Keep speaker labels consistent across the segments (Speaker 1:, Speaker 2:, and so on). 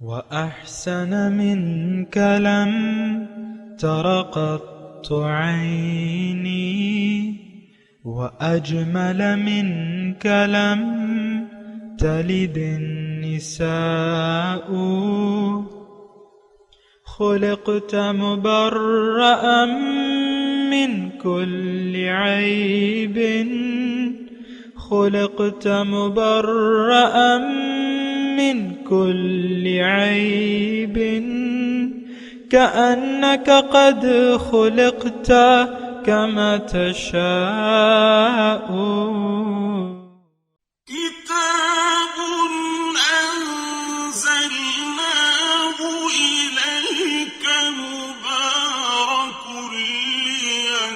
Speaker 1: وأحسن منك لم تر قط عيني وأجمل منك لم تلد النساء خلقت مبرأ من كل عيب خلقت مبرأ من كل عيب كأنك قد خلقت كما تشاء
Speaker 2: كتاب أنزلناه إليك مبارك ليدبروا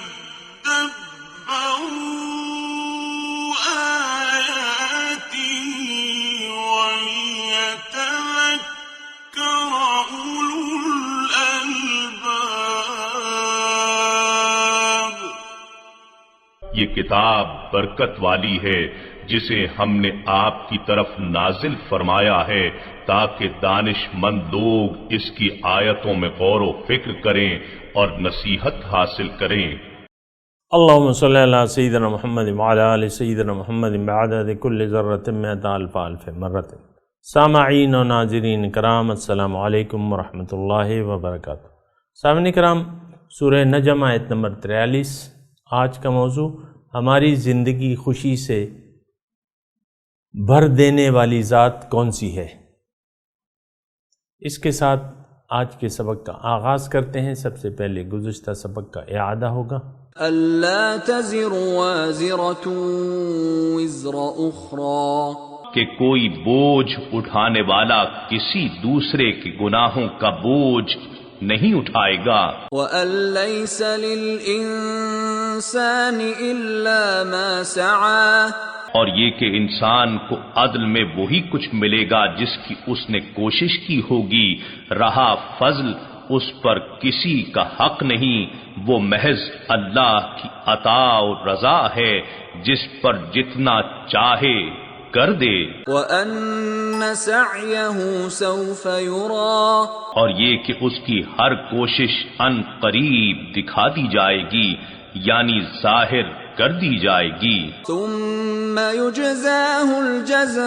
Speaker 2: آياته وليتذكر أولو الألباب۔
Speaker 3: یہ کتاب برکت والی ہے جسے ہم نے آپ کی طرف نازل فرمایا ہے تاکہ دانش مند لوگ اس کی آیتوں میں غور و فکر کریں اور نصیحت حاصل کریں۔
Speaker 4: اللہم صلی علی سیدنا محمد وعلی آل سیدنا محمد بعدد کل ذرۃ مئۃ الف الف مرۃ۔ سامعین و ناظرین کرام، السلام علیکم ورحمۃ اللہ وبرکاتہ۔ سامعین کرام، سورہ نجم آیت نمبر 43۔ آج کا موضوع ہماری زندگی خوشی سے بھر دینے والی ذات کون سی ہے۔ اس کے ساتھ آج کے سبق کا آغاز کرتے ہیں۔ سب سے پہلے گزشتہ سبق کا اعادہ ہوگا۔
Speaker 5: أَلَّا تَزِرُ وَازِرَةٌ وِزْرَ أُخْرَى،
Speaker 3: کہ کوئی بوجھ اٹھانے والا کسی دوسرے کے گناہوں کا بوجھ نہیں اٹھائے گا۔
Speaker 5: وَأَن لَّيْسَ لِلْإِنسَانِ إِلَّا مَا سَعَىٰ،
Speaker 3: اور یہ کہ انسان کو عدل میں وہی کچھ ملے گا جس کی اس نے کوشش کی ہوگی، رہا فضل اس پر کسی کا حق نہیں، وہ محض اللہ کی عطا و رضا ہے، جس پر جتنا چاہے کر دے۔
Speaker 5: وَأَنَّ سَعْيَهُ سَوْفَ يُرَىٰ،
Speaker 3: اور یہ کہ اس کی ہر کوشش ان قریب دکھا دی جائے گی، یعنی ظاہر کر دی جائے گی۔
Speaker 5: ثُمَّ يُجْزَاهُ الْجَزَاءَ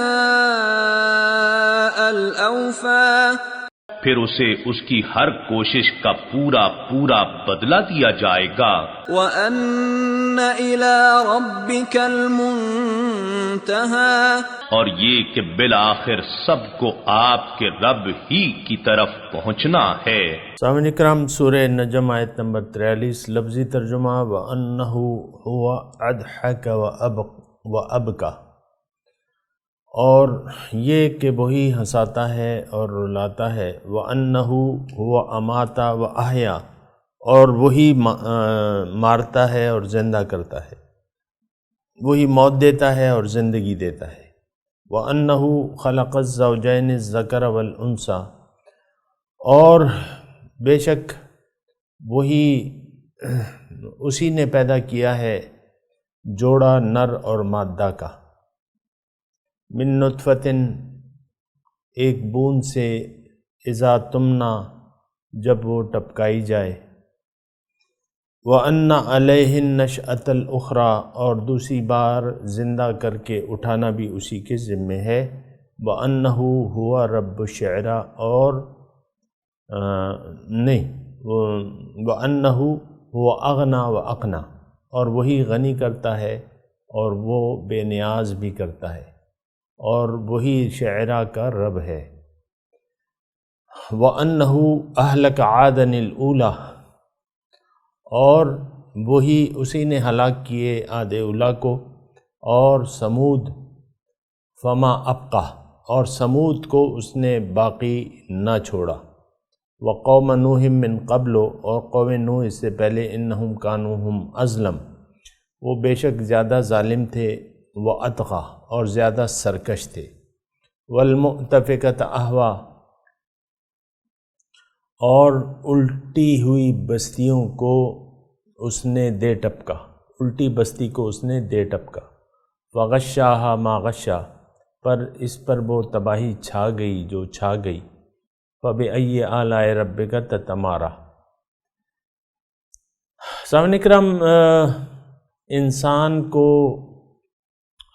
Speaker 5: الْأَوْفَىٰ،
Speaker 3: پھر اسے اس کی ہر کوشش کا پورا پورا بدلہ دیا جائے گا۔
Speaker 5: وَأَنَّ إِلَىٰ رَبِّكَ الْمُنتَهَىٰ،
Speaker 3: اور یہ کہ بالآخر سب کو آپ کے رب ہی کی طرف پہنچنا ہے۔
Speaker 4: سامعین اکرام، سورہ نجم آیت نمبر 43، لفظی ترجمہ وَأَنَّهُ هُوَ أَضْحَكَ وَأَبْكَىٰ، اور یہ کہ وہی ہنساتا ہے اور رلاتا ہے۔ وَأَنَّهُ هُوَ أَمَاتَ وَأَحْيَا، اور وہی مارتا ہے اور زندہ کرتا ہے، وہی موت دیتا ہے اور زندگی دیتا ہے۔ وَأَنَّهُ خَلَقَ الزَّوْجَيْنِ الذَّكَرَ وَالْأُنثَىٰ، اور بے شک وہی اسی نے پیدا کیا ہے جوڑا نر اور مادہ کا۔ من نطفۃ، ایک بوند سے، اذا تمنا، جب وہ ٹپکائی جائے۔ وَأَنَّ عَلَيْهِ النَّشْأَةَ الْأُخْرَىٰ، اور دوسری بار زندہ کر کے اٹھانا بھی اسی کے ذمے ہے۔ وَأَنَّهُ هُوَ رَبُّ الشِّعْرَىٰ، اور نہیں، وَأَنَّهُ هُوَ أَغْنَىٰ وَأَقْنَىٰ، اور وہی غنی کرتا ہے اور وہ بے نیاز بھی کرتا ہے، اور وہی شعراء کا رب ہے۔ وَأَنَّهُ أَهْلَكَ عَادًا الْأُولَىٰ، اور وہی اسی نے ہلاک کیے عاد اولا کو، اور سمود فما ابقا، اور سمود کو اس نے باقی نہ چھوڑا۔ وقوم نوح من قبل، اور قوم نوح اس سے پہلے، انہم کانوا ہم اظلم، وہ بے شک زیادہ ظالم تھے، وَأَطْغَىٰ، اور زیادہ سرکش تھے۔ وَالْمُؤْتَفِكَةَ أَهْوَىٰ، اور الٹی ہوئی بستیوں کو اس نے دے ٹپکا، الٹی بستی کو اس نے دے ٹپکا۔ وَغَشَّاهَا مَا غَشَّا، پر اس پر وہ تباہی چھا گئی جو چھا گئی۔ فَبِأَيِّ آلَاءِ رَبِّكَ تَتَمَارَىٰ۔ سامعین کرام، انسان کو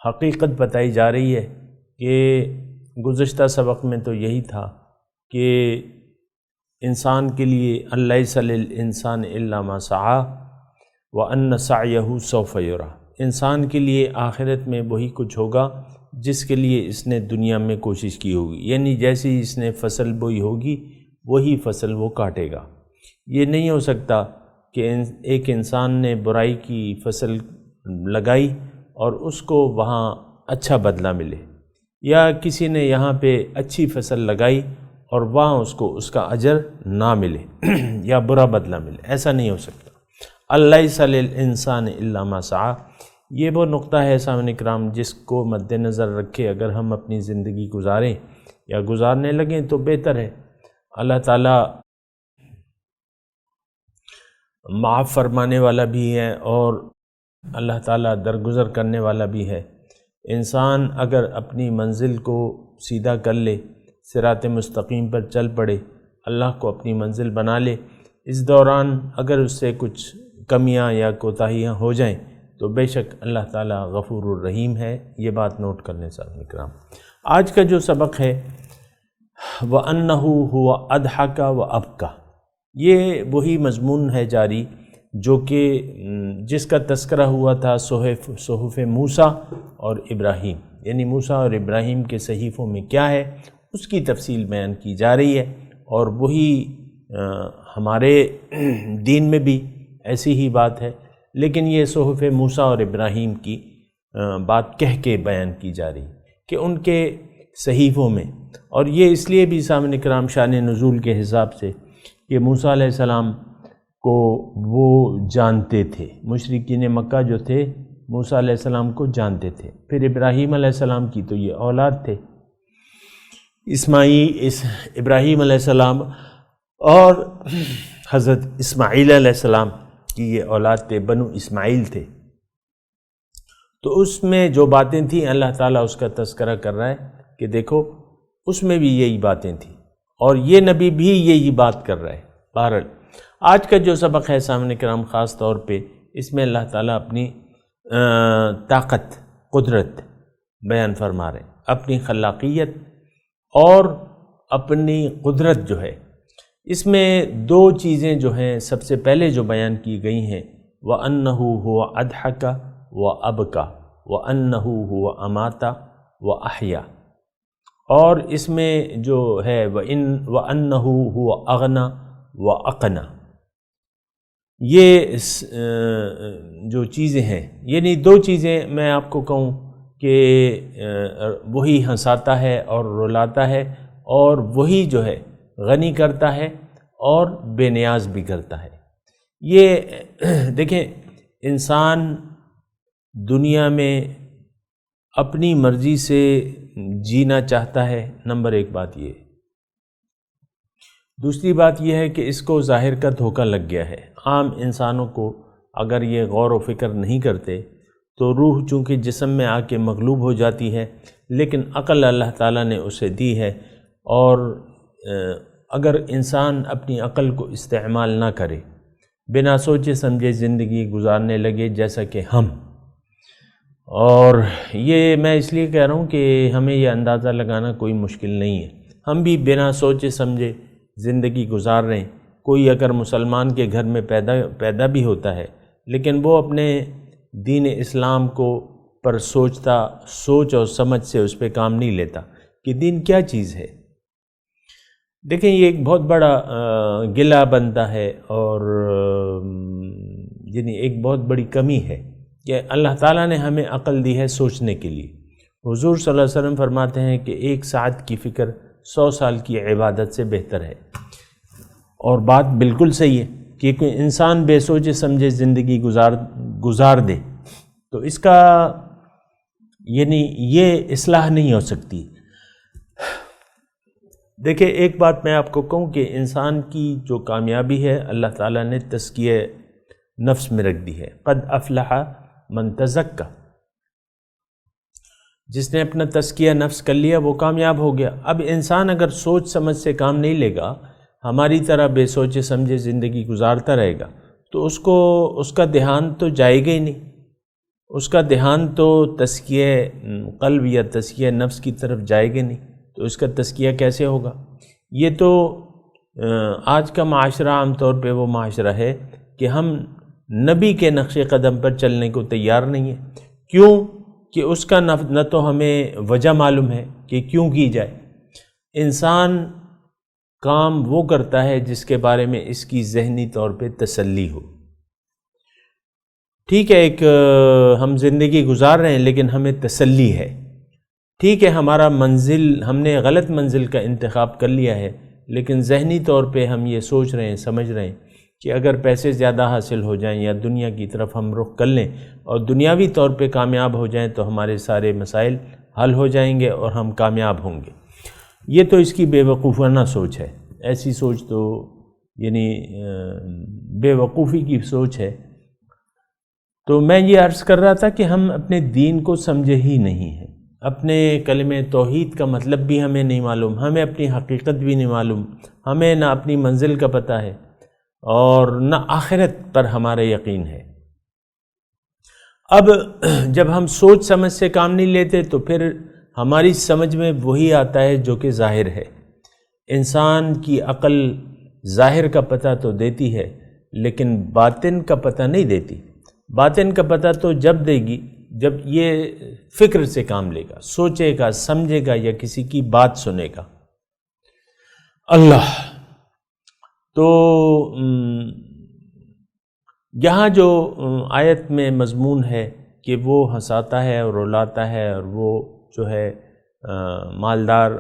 Speaker 4: حقیقت بتائی جا رہی ہے کہ گزشتہ سبق میں تو یہی تھا کہ انسان کے لیے الیس للانسان الا ما سعی وان سعیہ سوف یری، انسان کے لیے آخرت میں وہی کچھ ہوگا جس کے لیے اس نے دنیا میں کوشش کی ہوگی، یعنی جیسی اس نے فصل بوئی ہوگی وہی فصل وہ کاٹے گا۔ یہ نہیں ہو سکتا کہ ایک انسان نے برائی کی فصل لگائی اور اس کو وہاں اچھا بدلہ ملے، یا کسی نے یہاں پہ اچھی فصل لگائی اور وہاں اس کو اس کا اجر نہ ملے یا برا بدلہ ملے، ایسا نہیں ہو سکتا۔ الیس للانسان الا ما سعی، یہ وہ نقطہ ہے سامعین کرام جس کو مد نظر رکھے اگر ہم اپنی زندگی گزاریں یا گزارنے لگیں تو بہتر ہے۔ اللہ تعالیٰ معاف فرمانے والا بھی ہے اور اللہ تعالیٰ درگزر کرنے والا بھی ہے۔ انسان اگر اپنی منزل کو سیدھا کر لے، صراط مستقیم پر چل پڑے، اللہ کو اپنی منزل بنا لے، اس دوران اگر اس سے کچھ کمیاں یا کوتاہیاں ہو جائیں تو بے شک اللہ تعالیٰ غفور الرحیم ہے، یہ بات نوٹ کرنے سامنے کرام۔ آج کا جو سبق ہے وَأَنَّهُ هُوَ أَضْحَكَ وَأَبْكَى، یہ وہی مضمون ہے جاری جو کہ جس کا تذکرہ ہوا تھا صحف موسیٰ اور ابراہیم، یعنی موسیٰ اور ابراہیم کے صحیفوں میں کیا ہے اس کی تفصیل بیان کی جا رہی ہے، اور وہی ہمارے دین میں بھی ایسی ہی بات ہے، لیکن یہ صحف موسیٰ اور ابراہیم کی بات کہہ کے بیان کی جا رہی کہ ان کے صحیفوں میں، اور یہ اس لیے بھی سامعین کرام شان نزول کے حساب سے کہ موسیٰ علیہ السلام کو وہ جانتے تھے، مشرکین مکہ جو تھے موسیٰ علیہ السلام کو جانتے تھے، پھر ابراہیم علیہ السلام کی تو یہ اولاد تھے، ابراہیم علیہ السلام اور حضرت اسماعیل علیہ السلام کی یہ اولاد تھے، بنو اسماعیل تھے۔ تو اس میں جو باتیں تھیں اللہ تعالیٰ اس کا تذکرہ کر رہا ہے کہ دیکھو اس میں بھی یہی باتیں تھیں اور یہ نبی بھی یہی بات کر رہا ہے۔ بہرحال آج کا جو سبق ہے سامنے کرام خاص طور پہ اس میں اللہ تعالیٰ اپنی طاقت، قدرت بیان فرما رہے ہیں، اپنی خلاقیت اور اپنی قدرت جو ہے، اس میں دو چیزیں جو ہیں سب سے پہلے جو بیان کی گئی ہیں وَأَنَّهُ هُوَ أَضْحَكَ وَأَبْكَى وَأَنَّهُ هُوَ أَمَاتَ وَأَحْيَا، اور اس میں جو ہے وَأَنَّهُ هُوَ أَغْنَى وَأَقْنَى، یہ جو چیزیں ہیں، یعنی دو چیزیں میں آپ کو کہوں کہ وہی ہنساتا ہے اور رلاتا ہے، اور وہی جو ہے غنی کرتا ہے اور بے نیاز بھی کرتا ہے۔ یہ دیکھیں انسان دنیا میں اپنی مرضی سے جینا چاہتا ہے، نمبر ایک بات یہ۔ دوسری بات یہ ہے کہ اس کو ظاہر کا دھوکہ لگ گیا ہے۔ عام انسانوں کو اگر یہ غور و فکر نہیں کرتے تو روح چونکہ جسم میں آ کے مغلوب ہو جاتی ہے، لیکن عقل اللہ تعالیٰ نے اسے دی ہے، اور اگر انسان اپنی عقل کو استعمال نہ کرے، بنا سوچے سمجھے زندگی گزارنے لگے جیسا کہ ہم، اور یہ میں اس لیے کہہ رہا ہوں کہ ہمیں یہ اندازہ لگانا کوئی مشکل نہیں ہے، ہم بھی بنا سوچے سمجھے زندگی گزار رہے ہیں۔ کوئی اگر مسلمان کے گھر میں پیدا بھی ہوتا ہے لیکن وہ اپنے دین اسلام کو پر سوچ اور سمجھ سے اس پہ کام نہیں لیتا کہ دین کیا چیز ہے۔ دیکھیں یہ ایک بہت بڑا گلہ بنتا ہے، اور یعنی ایک بہت بڑی کمی ہے کہ اللہ تعالیٰ نے ہمیں عقل دی ہے سوچنے کے لیے۔ حضور صلی اللہ علیہ وسلم فرماتے ہیں کہ 1 ساعت کی فکر 100 سال کی عبادت سے بہتر ہے، اور بات بالکل صحیح ہے کہ کوئی انسان بے سوچے سمجھے زندگی گزار دے تو اس کا یعنی یہ اصلاح نہیں ہو سکتی۔ دیکھیں ایک بات میں آپ کو کہوں کہ انسان کی جو کامیابی ہے اللہ تعالیٰ نے تزکیہ نفس میں رکھ دی ہے، قد افلح من تزکا، جس نے اپنا تزکیہ نفس کر لیا وہ کامیاب ہو گیا۔ اب انسان اگر سوچ سمجھ سے کام نہیں لے گا، ہماری طرح بے سوچے سمجھے زندگی گزارتا رہے گا، تو اس کا دھیان تو جائے گا ہی نہیں، اس کا دھیان تو تزکیہ قلب یا تزکیہ نفس کی طرف جائے گا نہیں، تو اس کا تزکیہ کیسے ہوگا؟ یہ تو آج کا معاشرہ عام طور پہ وہ معاشرہ ہے کہ ہم نبی کے نقش قدم پر چلنے کو تیار نہیں ہیں۔ کیوں کہ اس کا نہ تو ہمیں وجہ معلوم ہے کہ کیوں کی جائے۔ انسان کام وہ کرتا ہے جس کے بارے میں اس کی ذہنی طور پہ تسلی ہو۔ ٹھیک ہے، ایک ہم زندگی گزار رہے ہیں لیکن ہمیں تسلی ہے، ٹھیک ہے ہمارا منزل، ہم نے غلط منزل کا انتخاب کر لیا ہے، لیکن ذہنی طور پہ ہم یہ سوچ رہے ہیں، سمجھ رہے ہیں کہ اگر پیسے زیادہ حاصل ہو جائیں یا دنیا کی طرف ہم رخ کر لیں اور دنیاوی طور پہ کامیاب ہو جائیں تو ہمارے سارے مسائل حل ہو جائیں گے اور ہم کامیاب ہوں گے۔ یہ تو اس کی بے وقوفانہ سوچ ہے، ایسی سوچ تو یعنی بے وقوفی کی سوچ ہے۔ تو میں یہ عرض کر رہا تھا کہ ہم اپنے دین کو سمجھے ہی نہیں ہیں، اپنے کلمہ توحید کا مطلب بھی ہمیں نہیں معلوم، ہمیں اپنی حقیقت بھی نہیں معلوم، ہمیں نہ اپنی منزل کا پتہ ہے اور نہ آخرت پر ہمارا یقین ہے۔ اب جب ہم سوچ سمجھ سے کام نہیں لیتے تو پھر ہماری سمجھ میں وہی آتا ہے جو کہ ظاہر ہے۔ انسان کی عقل ظاہر کا پتہ تو دیتی ہے لیکن باطن کا پتہ نہیں دیتی۔ باطن کا پتہ تو جب دے گی جب یہ فکر سے کام لے گا، سوچے گا، سمجھے گا یا کسی کی بات سنے گا۔ اللہ تو یہاں جو آیت میں مضمون ہے کہ وہ ہنساتا ہے اور رلاتا ہے اور وہ جو ہے مالدار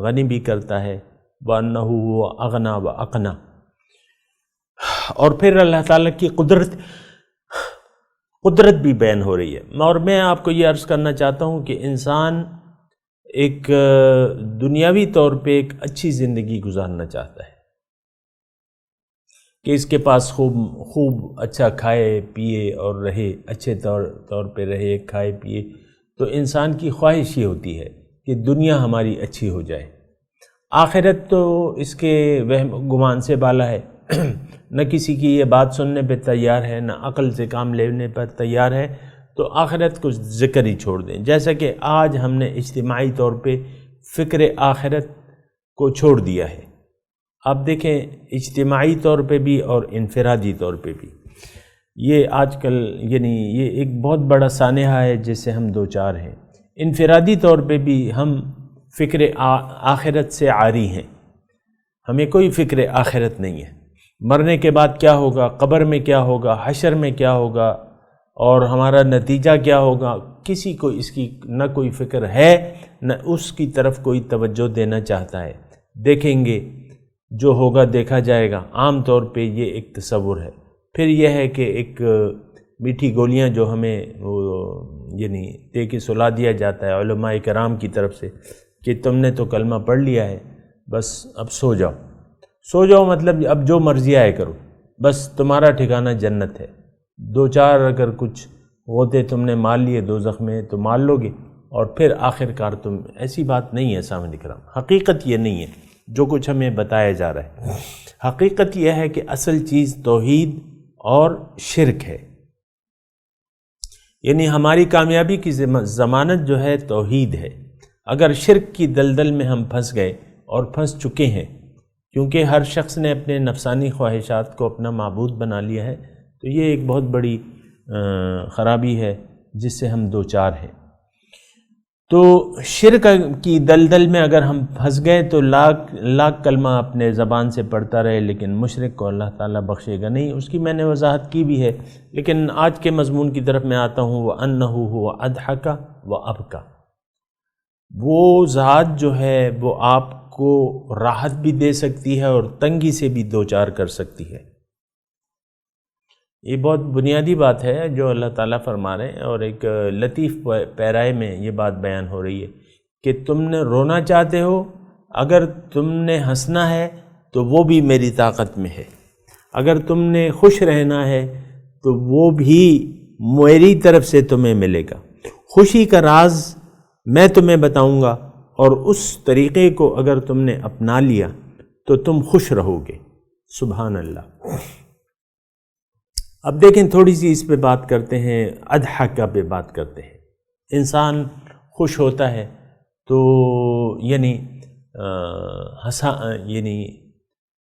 Speaker 4: غنی بھی کرتا ہے، وَأَنَّهُ هُوَ أَغْنَى وَأَقْنَى، اور پھر اللہ تعالیٰ کی قدرت بھی بیان ہو رہی ہے۔ اور میں آپ کو یہ عرض کرنا چاہتا ہوں کہ انسان ایک دنیاوی طور پہ ایک اچھی زندگی گزارنا چاہتا ہے کہ اس کے پاس خوب اچھا کھائے پیے اور رہے، اچھے طور پہ رہے، کھائے پیے، تو انسان کی خواہش یہ ہوتی ہے کہ دنیا ہماری اچھی ہو جائے۔ آخرت تو اس کے وہم گمان سے بالا ہے، نہ کسی کی یہ بات سننے پہ تیار ہے، نہ عقل سے کام لینے پر تیار ہے، تو آخرت کو ذکر ہی چھوڑ دیں۔ جیسا کہ آج ہم نے اجتماعی طور پہ فکر آخرت کو چھوڑ دیا ہے۔ آپ دیکھیں اجتماعی طور پہ بھی اور انفرادی طور پہ بھی، یہ آج کل یعنی یہ ایک بہت بڑا سانحہ ہے جس سے ہم دوچار ہیں۔ انفرادی طور پہ بھی ہم فکر آخرت سے عاری ہیں، ہمیں کوئی فکر آخرت نہیں ہے۔ مرنے کے بعد کیا ہوگا، قبر میں کیا ہوگا، حشر میں کیا ہوگا اور ہمارا نتیجہ کیا ہوگا، کسی کو اس کی نہ کوئی فکر ہے نہ اس کی طرف کوئی توجہ دینا چاہتا ہے۔ دیکھیں گے جو ہوگا دیکھا جائے گا، عام طور پہ یہ ایک تصور ہے۔ پھر یہ ہے کہ ایک میٹھی گولیاں جو ہمیں یعنی دے کے سلا دیا جاتا ہے علماء کرام کی طرف سے کہ تم نے تو کلمہ پڑھ لیا ہے، بس اب سو جاؤ، مطلب اب جو مرضی آئے کرو، بس تمہارا ٹھکانہ جنت ہے۔ دو چار اگر کچھ غوطے تم نے مار لیے دوزخ میں تو مار لو گے، اور پھر آخر کار تم، ایسی بات نہیں ہے سامنے کرام۔ حقیقت یہ نہیں ہے جو کچھ ہمیں بتایا جا رہا ہے۔ حقیقت یہ ہے کہ اصل چیز توحید اور شرک ہے، یعنی ہماری کامیابی کی ضمانت جو ہے توحید ہے۔ اگر شرک کی دلدل میں ہم پھنس گئے اور پھنس چکے ہیں، کیونکہ ہر شخص نے اپنے نفسانی خواہشات کو اپنا معبود بنا لیا ہے، تو یہ ایک بہت بڑی خرابی ہے جس سے ہم دوچار ہیں۔ تو شرک کی دلدل میں اگر ہم پھنس گئے تو لاکھ کلمہ اپنے زبان سے پڑھتا رہے، لیکن مشرک کو اللہ تعالیٰ بخشے گا نہیں۔ اس کی میں نے وضاحت کی بھی ہے، لیکن آج کے مضمون کی طرف میں آتا ہوں۔ وَأَنَّهُ هُوَ أَضْحَكَ وَأَبْكَى، وہ ذات جو ہے وہ آپ کو راحت بھی دے سکتی ہے اور تنگی سے بھی دوچار کر سکتی ہے۔ یہ بہت بنیادی بات ہے جو اللہ تعالیٰ فرما رہے ہیں، اور ایک لطیف پیرائے میں یہ بات بیان ہو رہی ہے کہ تم نے رونا چاہتے ہو، اگر تم نے ہنسنا ہے تو وہ بھی میری طاقت میں ہے، اگر تم نے خوش رہنا ہے تو وہ بھی میری طرف سے تمہیں ملے گا۔ خوشی کا راز میں تمہیں بتاؤں گا، اور اس طریقے کو اگر تم نے اپنا لیا تو تم خوش رہو گے۔ سبحان اللہ۔ اب دیکھیں تھوڑی سی اس پہ بات کرتے ہیں، اضحکہ پہ بات کرتے ہیں۔ انسان خوش ہوتا ہے تو یعنی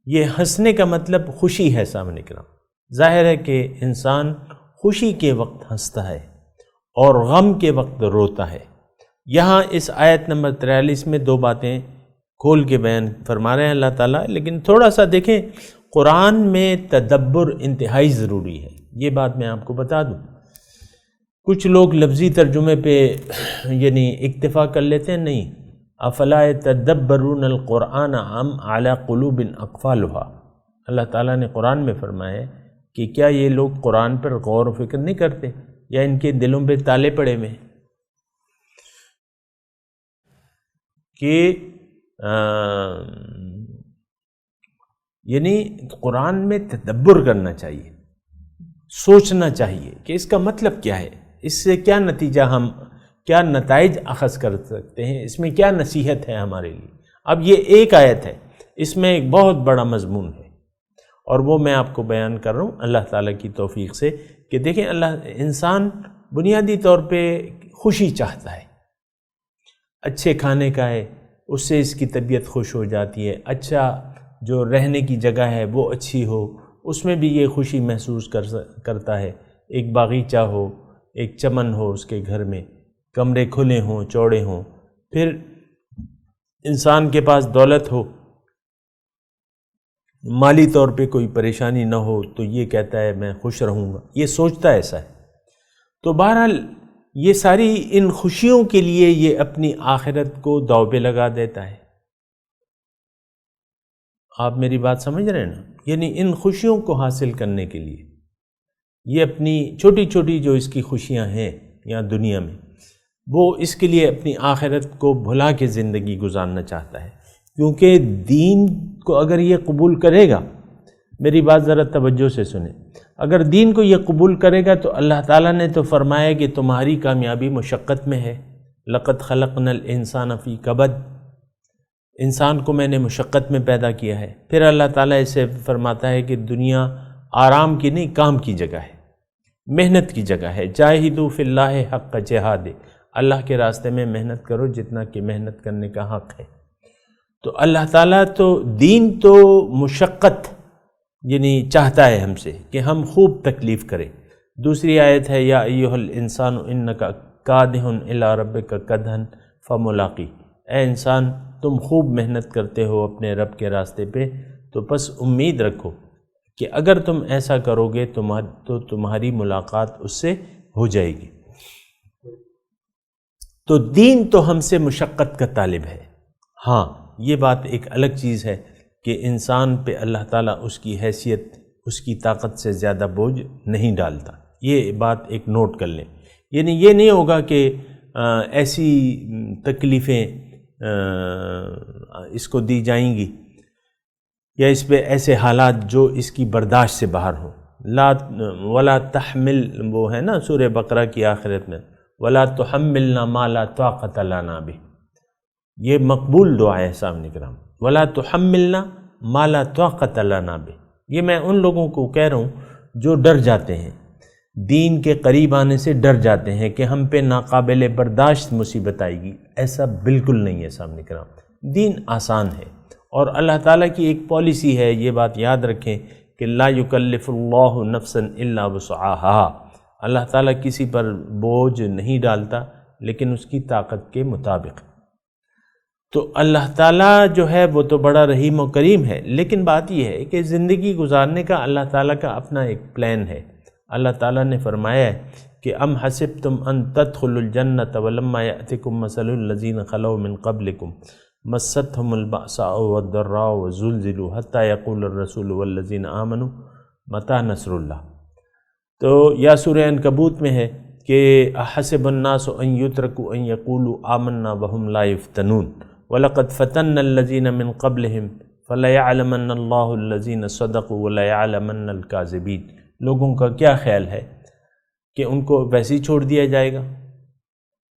Speaker 4: یہ ہنسنے کا مطلب خوشی ہے سامنے کرام۔ ظاہر ہے کہ انسان خوشی کے وقت ہنستا ہے اور غم کے وقت روتا ہے۔ یہاں اس آیت نمبر 43 میں دو باتیں کھول کے بیان فرما رہے ہیں اللہ تعالیٰ، لیکن تھوڑا سا دیکھیں قرآن میں تدبر انتہائی ضروری ہے، یہ بات میں آپ کو بتا دوں۔ کچھ لوگ لفظی ترجمے پہ یعنی اکتفا کر لیتے ہیں، نہیں، افلا یتدبرون القرآن ام علی قلوب اقفالها، اللہ تعالیٰ نے قرآن میں فرمایا ہے کہ کیا یہ لوگ قرآن پر غور و فکر نہیں کرتے یا ان کے دلوں پہ تالے پڑے ہوئے ہیں؟ کہ یعنی قرآن میں تدبر کرنا چاہیے، سوچنا چاہیے کہ اس کا مطلب کیا ہے، اس سے کیا نتیجہ ہم کیا نتائج اخذ کر سکتے ہیں، اس میں کیا نصیحت ہے ہمارے لیے۔ اب یہ ایک آیت ہے، اس میں ایک بہت بڑا مضمون ہے، اور وہ میں آپ کو بیان کر رہا ہوں اللہ تعالیٰ کی توفیق سے کہ دیکھیں انسان بنیادی طور پہ خوشی چاہتا ہے، اچھے کھانے کا ہے، اس سے اس کی طبیعت خوش ہو جاتی ہے، اچھا جو رہنے کی جگہ ہے وہ اچھی ہو، اس میں بھی یہ خوشی محسوس کرتا ہے، ایک باغیچہ ہو، ایک چمن ہو اس کے گھر میں، کمرے کھلے ہوں، چوڑے ہوں، پھر انسان کے پاس دولت ہو، مالی طور پہ کوئی پریشانی نہ ہو، تو یہ کہتا ہے میں خوش رہوں گا، یہ سوچتا ایسا ہے۔ تو بہرحال یہ ساری ان خوشیوں کے لیے یہ اپنی آخرت کو داؤ پہ لگا دیتا ہے۔ آپ میری بات سمجھ رہے ہیں نا؟ یعنی ان خوشیوں کو حاصل کرنے کے لیے یہ اپنی چھوٹی چھوٹی جو اس کی خوشیاں ہیں یہاں دنیا میں، وہ اس کے لیے اپنی آخرت کو بھلا کے زندگی گزارنا چاہتا ہے، کیونکہ دین کو اگر یہ قبول کرے گا، میری بات ذرا توجہ سے سنیں، اگر دین کو یہ قبول کرے گا تو اللہ تعالیٰ نے تو فرمایا کہ تمہاری کامیابی مشقت میں ہے، لقد خلقنا الانسان فی کبد، انسان کو میں نے مشقت میں پیدا کیا ہے۔ پھر اللہ تعالیٰ اسے فرماتا ہے کہ دنیا آرام کی نہیں، کام کی جگہ ہے، محنت کی جگہ ہے، جاہدوا فی اللہ حق جہاد، اللہ کے راستے میں محنت کرو جتنا کہ محنت کرنے کا حق ہے۔ تو اللہ تعالیٰ تو دین تو مشقت یعنی چاہتا ہے ہم سے کہ ہم خوب تکلیف کریں۔ دوسری آیت ہے یا ایھا الانسان انک کادح الی ربک کدحا فملاقی، اے انسان تم خوب محنت کرتے ہو اپنے رب کے راستے پہ، تو بس امید رکھو کہ اگر تم ایسا کرو گے تو تمہاری ملاقات اس سے ہو جائے گی۔ تو دین تو ہم سے مشقت کا طالب ہے۔ ہاں یہ بات ایک الگ چیز ہے کہ انسان پہ اللہ تعالیٰ اس کی حیثیت، اس کی طاقت سے زیادہ بوجھ نہیں ڈالتا، یہ بات ایک نوٹ کر لیں۔ یعنی یہ نہیں ہوگا کہ ایسی تکلیفیں اس کو دی جائیں گی یا اس پہ ایسے حالات جو اس کی برداشت سے باہر ہوں۔ ولا تحمل، وہ ہے نا سورہ بقرہ کی آخرت میں، ولا تحملنا ما لا طاقت لنا به، یہ مقبول دعا ہے سامنے کرام، ولا تحملنا ما لا طاقت لنا به۔ یہ میں ان لوگوں کو کہہ رہا ہوں جو ڈر جاتے ہیں، دین کے قریب آنے سے ڈر جاتے ہیں کہ ہم پہ ناقابل برداشت مصیبت آئے گی۔ ایسا بالکل نہیں ہے سامنے کرام، دین آسان ہے، اور اللہ تعالیٰ کی ایک پالیسی ہے، یہ بات یاد رکھیں کہ لا یکلف اللہ نفسا الا وسعها، اللہ تعالیٰ کسی پر بوجھ نہیں ڈالتا لیکن اس کی طاقت کے مطابق۔ تو اللہ تعالیٰ جو ہے وہ تو بڑا رحیم و کریم ہے، لیکن بات یہ ہے کہ زندگی گزارنے کا اللہ تعالیٰ کا اپنا ایک پلان ہے۔ اللہ تعالیٰ نے فرمایا ہے کہ ام حسبتم ان تدخلوا الجنۃ ولما یأتکم مثل الذین خلوا من قبلکم مستهم البأساء والضراء وزلزلوا حتى يقول الرسول والذین آمنوا متى نصر اللہ۔ تو یا سورہ عنکبوت میں ہے کہ حسب الناس ان یترکوا ان یقولوا آمنا وهم لا یفتنون وَلَقَدْ فَتَنَّ الَّذِينَ مِن قَبْلِهِمْ فَلَيَعْلَمَنَّ اللَّهُ الَّذِينَ صَدَقُوا وَلَيَعْلَمَنَّ الْكَاذِبِينَ۔ لوگوں کا کیا خیال ہے کہ ان کو ویسے ہی چھوڑ دیا جائے گا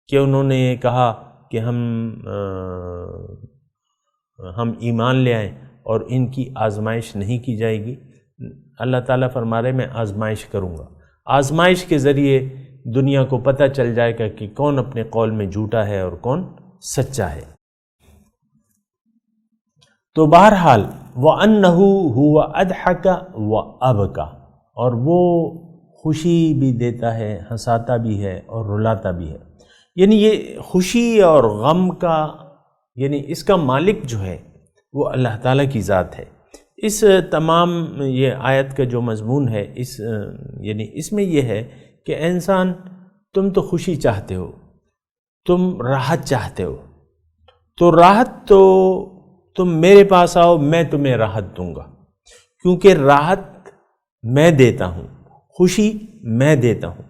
Speaker 4: کہ انہوں نے کہا کہ ہم ایمان لے آئیں اور ان کی آزمائش نہیں کی جائے گی. اللہ تعالیٰ فرما رہے میں آزمائش کروں گا. آزمائش کے ذریعے دنیا کو پتہ چل جائے گا کہ کون اپنے قول میں جھوٹا ہے اور کون سچا ہے. تو بہرحال وَأَنَّهُ هُوَ أَضْحَكَ وَأَبْكَى، اور وہ خوشی بھی دیتا ہے، ہنساتا بھی ہے اور رلاتا بھی ہے. یعنی یہ خوشی اور غم کا، یعنی اس کا مالک جو ہے وہ اللہ تعالیٰ کی ذات ہے. اس تمام یہ آیت کا جو مضمون ہے یعنی اس میں یہ ہے کہ اے انسان، تم تو خوشی چاہتے ہو، تم راحت چاہتے ہو، تو راحت تو تم میرے پاس آؤ، میں تمہیں راحت دوں گا، کیونکہ راحت میں دیتا ہوں، خوشی میں دیتا ہوں.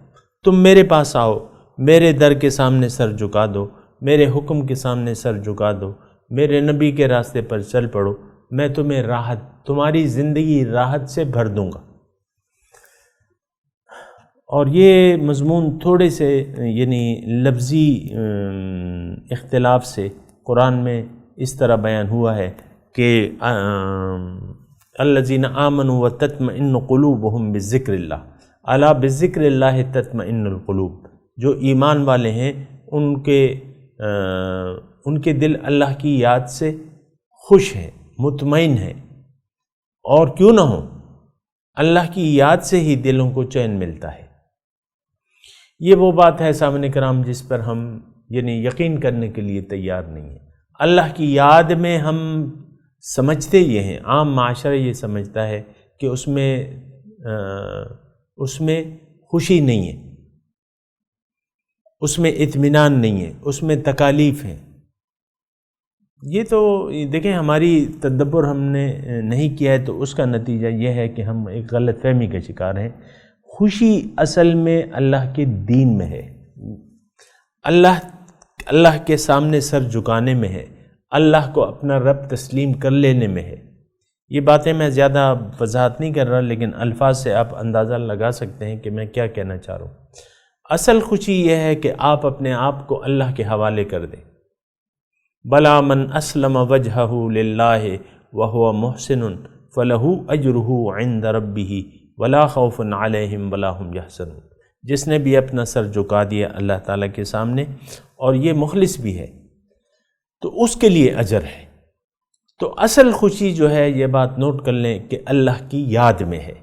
Speaker 4: تم میرے پاس آؤ، میرے در کے سامنے سر جھکا دو، میرے حکم کے سامنے سر جھکا دو، میرے نبی کے راستے پر چل پڑو، میں تمہیں راحت، تمہاری زندگی راحت سے بھر دوں گا. اور یہ مضمون تھوڑے سے یعنی لفظی اختلاف سے قرآن میں اس طرح بیان ہوا ہے کہ الذین آمنوا وتطمئن قلوبہم بذکر اللہ، الا بذکر اللہ تطمئن القلوب. جو ایمان والے ہیں ان کے دل اللہ کی یاد سے خوش ہیں، مطمئن ہیں. اور کیوں نہ ہو، اللہ کی یاد سے ہی دلوں کو چین ملتا ہے. یہ وہ بات ہے سامعین کرام جس پر ہم یعنی یقین کرنے کے لیے تیار نہیں ہیں. اللہ کی یاد میں ہم سمجھتے یہ ہیں، عام معاشرہ یہ سمجھتا ہے کہ اس میں خوشی نہیں ہے، اس میں اطمینان نہیں ہے، اس میں تکالیف ہیں. یہ تو دیکھیں ہماری تدبر ہم نے نہیں کیا ہے، تو اس کا نتیجہ یہ ہے کہ ہم ایک غلط فہمی کا شکار ہیں. خوشی اصل میں اللہ کے دین میں ہے، اللہ کے سامنے سر جھکانے میں ہے، اللہ کو اپنا رب تسلیم کر لینے میں ہے. یہ باتیں میں زیادہ وضاحت نہیں کر رہا، لیکن الفاظ سے آپ اندازہ لگا سکتے ہیں کہ میں کیا کہنا چاہ رہا ہوں. اصل خوشی یہ ہے کہ آپ اپنے آپ کو اللہ کے حوالے کر دیں. بلا من اسلم وجہہ للہ وہو محسن فلہ اجرہ عند ربہ ولا خوف علیہم ولا ہم یحزنون. جس نے بھی اپنا سر جھکا دیا اللہ تعالیٰ کے سامنے اور یہ مخلص بھی ہے تو اس کے لیے اجر ہے. تو اصل خوشی جو ہے، یہ بات نوٹ کر لیں کہ اللہ کی یاد میں ہے.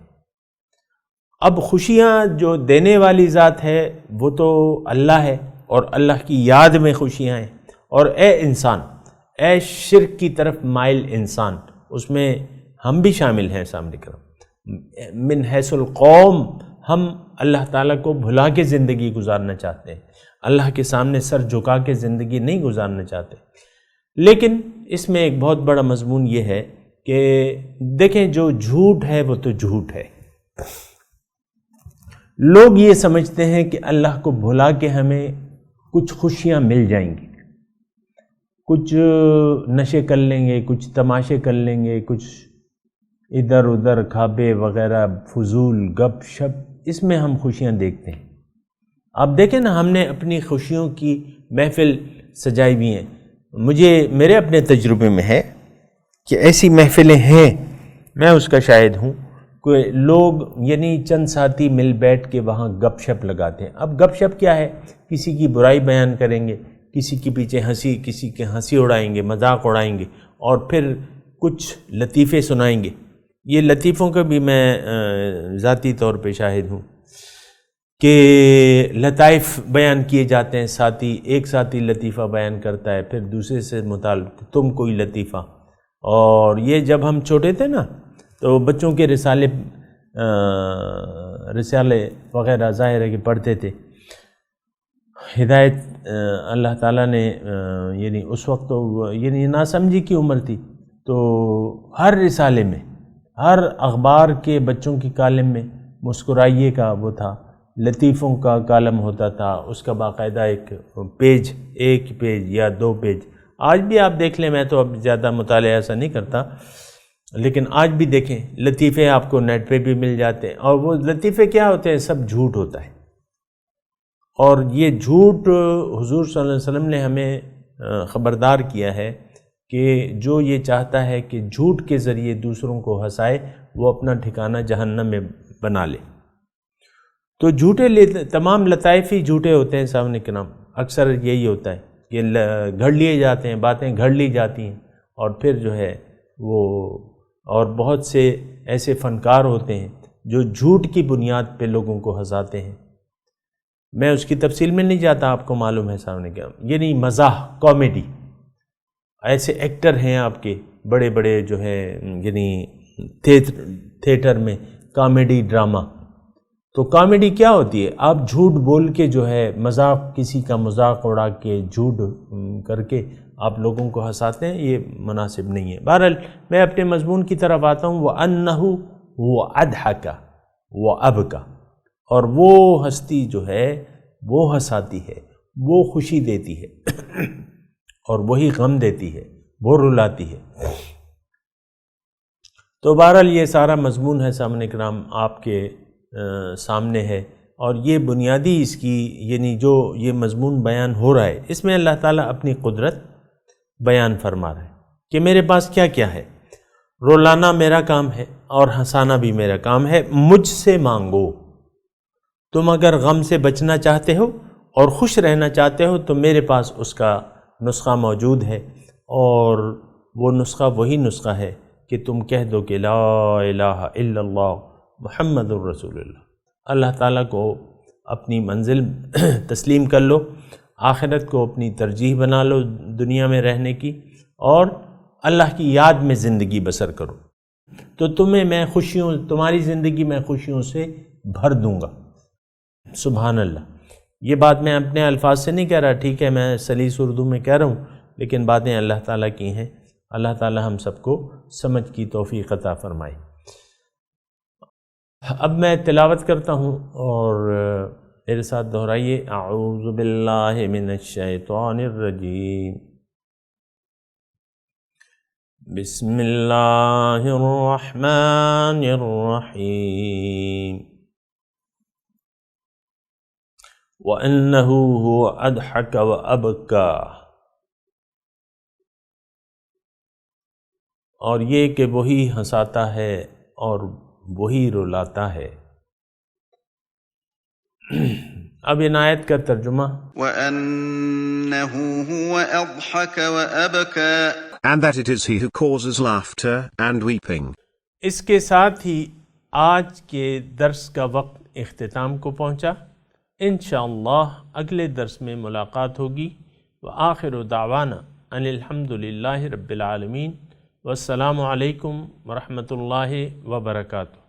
Speaker 4: اب خوشیاں جو دینے والی ذات ہے وہ تو اللہ ہے، اور اللہ کی یاد میں خوشیاں ہیں. اور اے انسان، اے شرک کی طرف مائل انسان، اس میں ہم بھی شامل ہیں. سامنے کرم من حیث القوم، ہم اللہ تعالیٰ کو بھلا کے زندگی گزارنا چاہتے ہیں، اللہ کے سامنے سر جھکا کے زندگی نہیں گزارنا چاہتے. لیکن اس میں ایک بہت بڑا مضمون یہ ہے کہ دیکھیں جو جھوٹ ہے وہ تو جھوٹ ہے. لوگ یہ سمجھتے ہیں کہ اللہ کو بھلا کے ہمیں کچھ خوشیاں مل جائیں گی، کچھ نشے کر لیں گے، کچھ تماشے کر لیں گے، کچھ ادھر ادھر کھابے وغیرہ فضول گپ شپ، اس میں ہم خوشیاں دیکھتے ہیں. آپ دیکھیں نا، ہم نے اپنی خوشیوں کی محفل سجائی بھی ہیں. میرے اپنے تجربے میں ہے کہ ایسی محفلیں ہیں، میں اس کا شاہد ہوں، کہ لوگ یعنی چند ساتھی مل بیٹھ کے وہاں گپ شپ لگاتے ہیں. اب گپ شپ کیا ہے؟ کسی کی برائی بیان کریں گے، کسی کے پیچھے کسی کے ہنسی اڑائیں گے، مذاق اڑائیں گے، اور پھر کچھ لطیفے سنائیں گے. یہ لطیفوں کا بھی میں ذاتی طور پہ شاہد ہوں کہ لطائف بیان کیے جاتے ہیں. ایک ساتھی لطیفہ بیان کرتا ہے، پھر دوسرے سے متعلق تم کوئی لطیفہ. اور یہ جب ہم چھوٹے تھے نا تو بچوں کے رسالے وغیرہ ظاہر ہے کہ پڑھتے تھے. ہدایت اللہ تعالیٰ نے یعنی اس وقت تو یعنی ناسمجھی کی عمر تھی، تو ہر رسالے میں، ہر اخبار کے بچوں کی کالم میں مسکرائیے کا وہ تھا، لطیفوں کا کالم ہوتا تھا. اس کا باقاعدہ ایک پیج یا 2 پیج. آج بھی آپ دیکھ لیں، میں تو اب زیادہ مطالعہ ایسا نہیں کرتا، لیکن آج بھی دیکھیں لطیفے آپ کو نیٹ پہ بھی مل جاتے ہیں. اور وہ لطیفے کیا ہوتے ہیں؟ سب جھوٹ ہوتا ہے. اور یہ جھوٹ حضور صلی اللہ علیہ وسلم نے ہمیں خبردار کیا ہے کہ جو یہ چاہتا ہے کہ جھوٹ کے ذریعے دوسروں کو ہنسائے وہ اپنا ٹھکانہ جہنم میں بنا لے۔ تو تمام لطائف ہی جھوٹے ہوتے ہیں سامنے کے نام، اکثر یہی ہوتا ہے کہ گھڑ لیے جاتے ہیں، باتیں گھڑ لی جاتی ہیں، اور پھر جو ہے وہ اور بہت سے ایسے فنکار ہوتے ہیں جو جھوٹ کی بنیاد پہ لوگوں کو ہنساتے ہیں۔ میں اس کی تفصیل میں نہیں جاتا، آپ کو معلوم ہے سامنے کیا، یعنی مزاح، کامیڈی، ایسے ایکٹر ہیں آپ کے بڑے بڑے جو ہے یعنی تھیٹر میں کامیڈی ڈرامہ۔ تو کامیڈی کیا ہوتی ہے؟ آپ جھوٹ بول کے جو ہے مذاق، کسی کا مذاق اڑا کے جھوٹ کر کے آپ لوگوں کو ہنساتے ہیں، یہ مناسب نہیں ہے۔ بہرحال میں اپنے مضمون کی طرف آتا ہوں، وَأَنَّهُ هُوَ أَضْحَكَ وَأَبْكَى، اور وہ ہستی جو ہے وہ ہنساتی ہے، وہ خوشی دیتی ہے اور وہی غم دیتی ہے، وہ رلاتی ہے۔ تو بہرحال یہ سارا مضمون ہے سامنے کرام آپ کے سامنے ہے، اور یہ بنیادی اس کی یعنی جو یہ مضمون بیان ہو رہا ہے اس میں اللہ تعالیٰ اپنی قدرت بیان فرما رہا ہے کہ میرے پاس کیا کیا ہے۔ رولانا میرا کام ہے اور ہنسانا بھی میرا کام ہے، مجھ سے مانگو۔ تم اگر غم سے بچنا چاہتے ہو اور خوش رہنا چاہتے ہو تو میرے پاس اس کا نسخہ موجود ہے، اور وہ نسخہ وہی نسخہ ہے کہ تم کہہ دو کہ لا الہ الا اللہ محمد الرسول اللہ۔ اللہ تعالیٰ کو اپنی منزل تسلیم کر لو، آخرت کو اپنی ترجیح بنا لو دنیا میں رہنے کی، اور اللہ کی یاد میں زندگی بسر کرو، تو تمہیں میں تمہاری زندگی میں خوشیوں سے بھر دوں گا۔ سبحان اللہ۔ یہ بات میں اپنے الفاظ سے نہیں کہہ رہا، ٹھیک ہے میں سلیس اردو میں کہہ رہا ہوں، لیکن باتیں اللہ تعالیٰ کی ہیں۔ اللہ تعالیٰ ہم سب کو سمجھ کی توفیق عطا فرمائے۔ اب میں تلاوت کرتا ہوں اور میرے ساتھ دہرائیے، اعوذ باللہ من الشیطان الرجیم، بسم اللہ الرحمن الرحیم، وَأَنَّهُ هُوَ أَضْحَكَ وَأَبْكَى، اور یہ کہ وہی ہنساتا ہے اور وہی رلاتا ہے۔ اب ان آیت کا ترجمہ،
Speaker 6: وَأَنَّهُ هُوَ أَضْحَكَ وَأَبْكَى،
Speaker 7: and that it is he who causes laughter and weeping.
Speaker 4: اس کے ساتھ ہی آج کے درس کا وقت اختتام کو پہنچا۔ انشاءاللہ اگلے درس میں ملاقات ہوگی۔ وآخر دعوانا ان الحمد للہ رب العالمین، والسلام علیکم ورحمۃ اللہ وبرکاتہ۔